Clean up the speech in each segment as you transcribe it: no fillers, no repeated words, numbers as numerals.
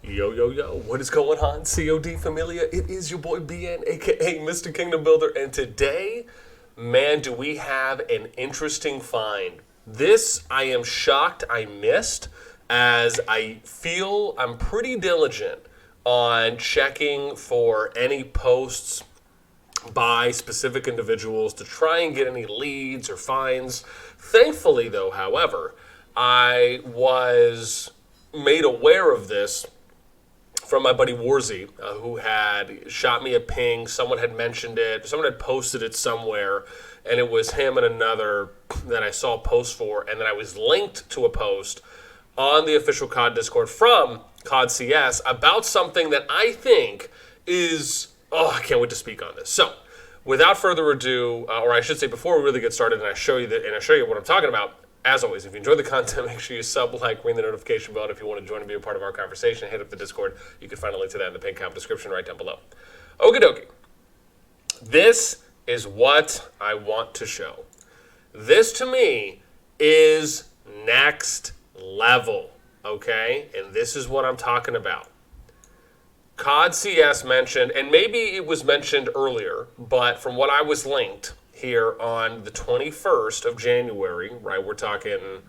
Yo, yo, yo, what is going on, CoD Familia? It is your boy BN, aka Mr. Kingdom Builder, and today, man, do we have an interesting find. This, I am shocked I missed, as I feel I'm pretty diligent on checking for any posts by specific individuals to try and get any leads or finds. Thankfully, though, however, I was made aware of this from my buddy Warzy, who had shot me a ping. Someone had mentioned it. Someone had posted it somewhere, and it was him and another that I saw a post for, and then I was linked to a post on the official COD Discord from COD CS about something that I think is, I can't wait to speak on this. So, without further ado, or I should say before we really get started and I show you what I'm talking about, as always, if you enjoy the content, make sure you sub, like, ring the notification bell. And if you want to join and be a part of our conversation, hit up the Discord. You can find a link to that in the pinned comment description right down below. Okie dokie. This is what I want to show. This, to me, is next level, okay? And this is what I'm talking about. COD CS mentioned, and maybe it was mentioned earlier, but from what I was linked here on the 21st of January, right? We're talking,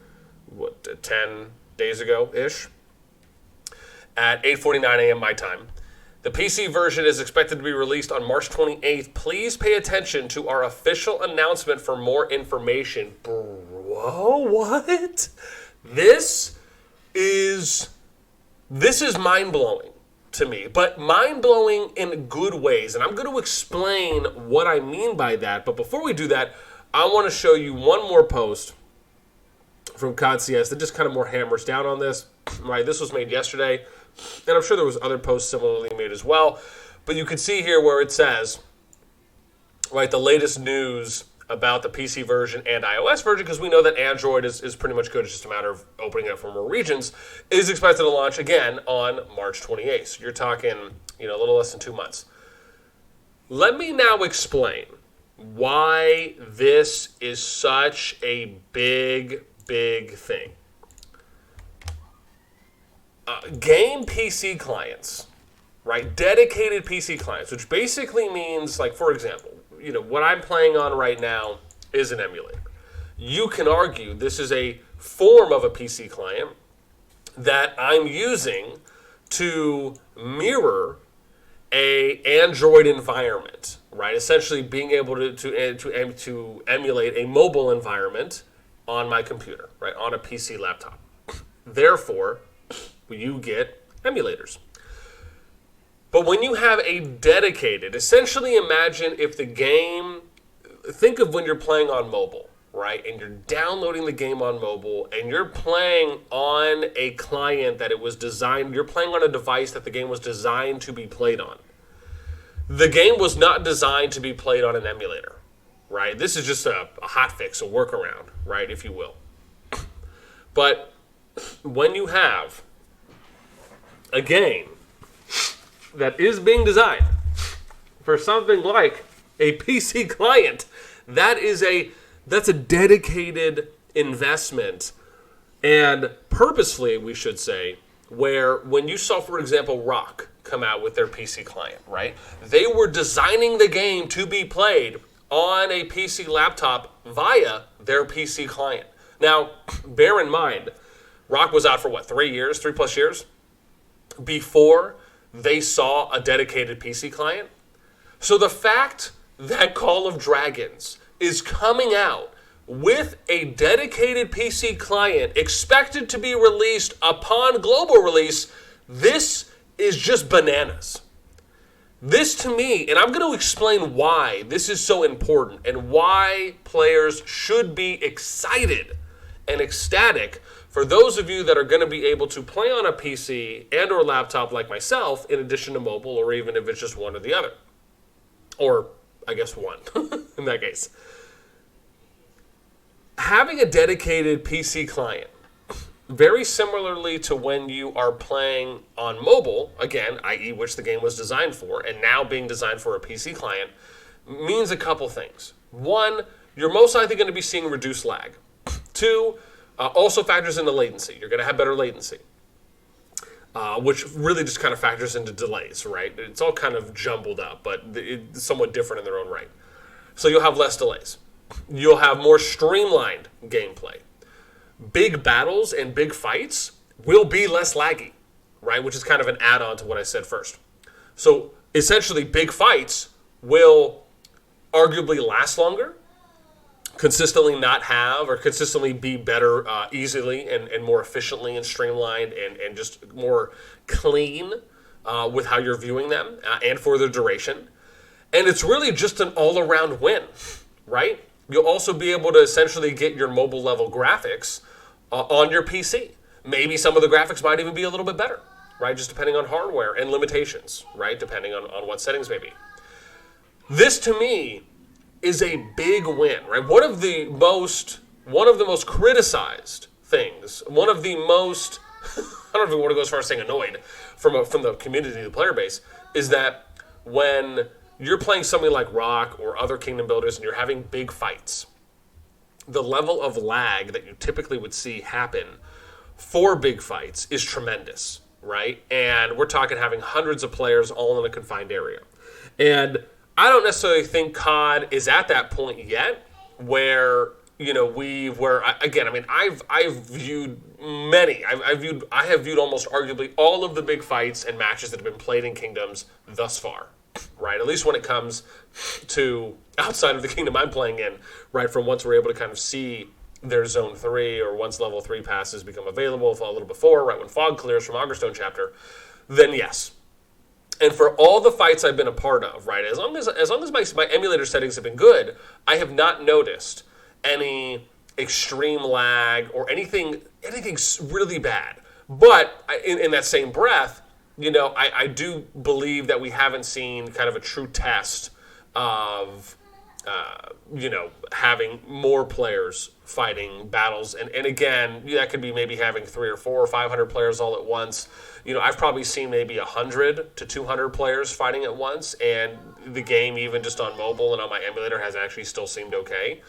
10 days ago-ish, at 8:49 a.m. my time. The PC version is expected to be released on March 28th. Please pay attention to our official announcement for more information. Bro, what? This is mind-blowing to me, but mind-blowing in good ways, and I'm going to explain what I mean by that. But before we do that, I want to show you one more post from COD CS that just kind of more hammers down on this. Right, this was made yesterday, and I'm sure there was other posts similarly made as well. But you can see here where it says, right, the latest news about the PC version and iOS version, because we know that Android is pretty much good. It's just a matter of opening up for more regions, is expected to launch again on March 28th. So you're talking, a little less than 2 months. Let me now explain why this is such a big, big thing. Game PC clients, right? Dedicated PC clients, which basically means, like, for example, what I'm playing on right now is an emulator. You can argue this is a form of a PC client that I'm using to mirror a Android environment, right? Essentially being able to emulate a mobile environment on my computer, right? On a PC laptop. Therefore, you get emulators. But when you have a dedicated, essentially imagine if the game, think of when you're playing on mobile, right? And you're downloading the game on mobile and you're playing on a client that it was designed, you're playing on a device that the game was designed to be played on. The game was not designed to be played on an emulator, right? This is just a hotfix, a workaround, right, if you will. But when you have a game that is being designed for something like a PC client, that's a dedicated investment, and purposefully, we should say, where when you saw, for example, Rock come out with their PC client, right? They were designing the game to be played on a PC laptop via their PC client. Now, bear in mind, Rock was out for 3+ years before they saw a dedicated PC client. So the fact that Call of Dragons is coming out with a dedicated PC client expected to be released upon global release, this is just bananas. This, to me, and I'm going to explain why this is so important and why players should be excited and ecstatic for those of you that are going to be able to play on a PC and or laptop like myself, in addition to mobile, or even if it's just one or the other. Or, I guess, one, in that case. Having a dedicated PC client, very similarly to when you are playing on mobile, again, i.e. which the game was designed for, and now being designed for a PC client, means a couple things. One, you're most likely going to be seeing reduced lag. Two, also factors in the latency. You're going to have better latency. which really just kind of factors into delays, right? It's all kind of jumbled up, but it's somewhat different in their own right. So you'll have less delays. You'll have more streamlined gameplay. Big battles and big fights will be less laggy, right? Which is kind of an add-on to what I said first. So essentially, big fights will arguably last longer, consistently not have, or consistently be better easily and more efficiently and streamlined and just more clean with how you're viewing them and for their duration. And it's really just an all-around win, right? You'll also be able to essentially get your mobile level graphics on your PC. Maybe some of the graphics might even be a little bit better, right? Just depending on hardware and limitations, right? Depending on what settings may be. This to me is a big win, right? One of the most criticized things, one of the most, I don't even want to go as far as saying annoyed from the community, the player base, is that when you're playing something like Rock or other Kingdom Builders and you're having big fights, the level of lag that you typically would see happen for big fights is tremendous, right? And we're talking having hundreds of players all in a confined area. And I don't necessarily think COD is at that point yet where, you know, I've viewed many. I have viewed almost arguably all of the big fights and matches that have been played in Kingdoms thus far, right? At least when it comes to outside of the Kingdom I'm playing in, right? From once we're able to kind of see their Zone 3 or once Level 3 passes become available a little before, right when fog clears from Augerstone chapter, then yes. And for all the fights I've been a part of, right, as long as my emulator settings have been good, I have not noticed any extreme lag or anything really bad. But in that same breath, you know, I do believe that we haven't seen kind of a true test of, you know, having more players fighting battles. And again, that could be maybe having 300 or 400 or 500 players all at once. You know, I've probably seen maybe 100 to 200 players fighting at once, and the game, even just on mobile and on my emulator, has actually still seemed okay.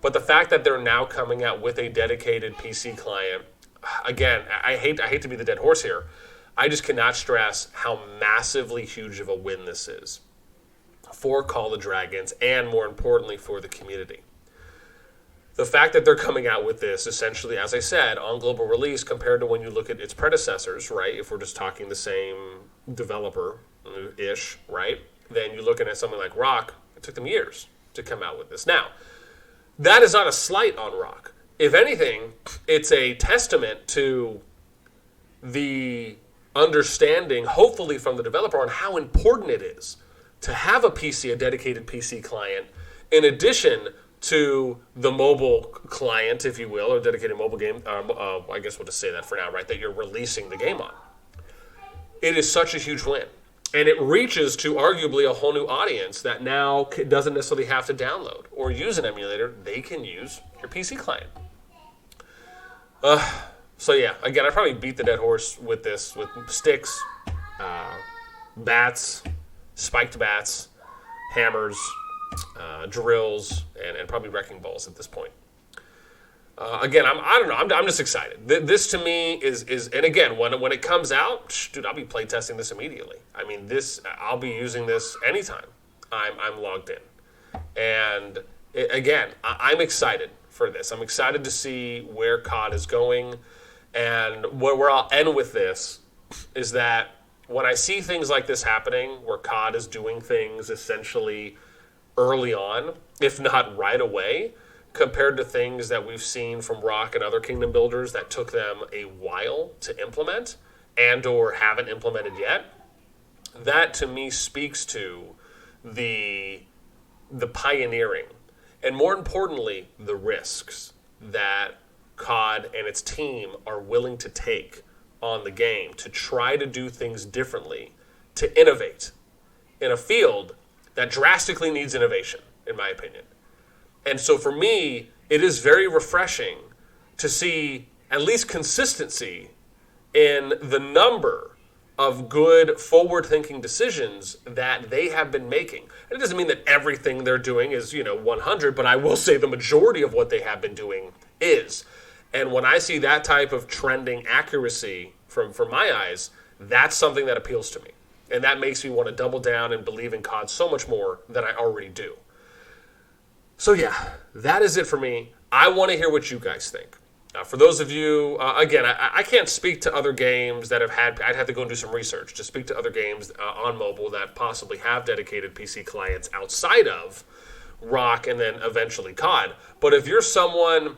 But the fact that they're now coming out with a dedicated PC client, again, I hate to be the dead horse here. I just cannot stress how massively huge of a win this is for Call of Dragons and, more importantly, for the community. The fact that they're coming out with this, essentially, as I said, on global release compared to when you look at its predecessors, right? If we're just talking the same developer-ish, right? Then you're looking at something like Rock. It took them years to come out with this. Now, that is not a slight on Rock. If anything, it's a testament to the understanding, hopefully from the developer, on how important it is to have a PC, a dedicated PC client, in addition to the mobile client, if you will, or dedicated mobile game. I guess we'll just say that for now, right? That you're releasing the game on. It is such a huge win. And it reaches to arguably a whole new audience that now doesn't necessarily have to download or use an emulator. They can use your PC client. So yeah, again, I probably beat the dead horse with this, with sticks, bats, spiked bats, hammers, drills, and probably wrecking balls at this point. Again, I don't know. I'm just excited. This to me is and again, when it comes out, dude, I'll be playtesting this immediately. I mean, I'll be using this anytime I'm logged in. And again, I'm excited for this. I'm excited to see where COD is going. And where I'll end with this is that when I see things like this happening, where COD is doing things essentially early on, if not right away, compared to things that we've seen from Rock and other Kingdom Builders that took them a while to implement and or haven't implemented yet, that to me speaks to the pioneering and, more importantly, the risks that COD and its team are willing to take on the game to try to do things differently, to innovate in a field that drastically needs innovation, in my opinion. And so for me, it is very refreshing to see at least consistency in the number of good forward-thinking decisions that they have been making. And it doesn't mean that everything they're doing is, 100, but I will say the majority of what they have been doing is. And when I see that type of trending accuracy from my eyes, That's something that appeals to me. And that makes me want to double down and believe in COD so much more than I already do. So yeah, that is it for me. I want to hear what you guys think. For those of you, again, I can't speak to other games that have had, I'd have to go and do some research to speak to other games on mobile that possibly have dedicated PC clients outside of Rock and then eventually COD. But if you're someone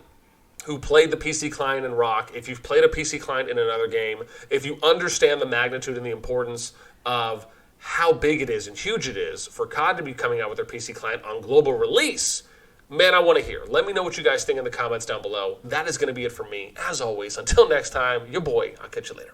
who played the PC client in Rock, if you've played a PC client in another game, if you understand the magnitude and the importance of how big it is and huge it is for COD to be coming out with their PC client on global release, man, I want to hear. Let me know what you guys think in the comments down below. That is going to be it for me. As always, until next time, your boy. I'll catch you later.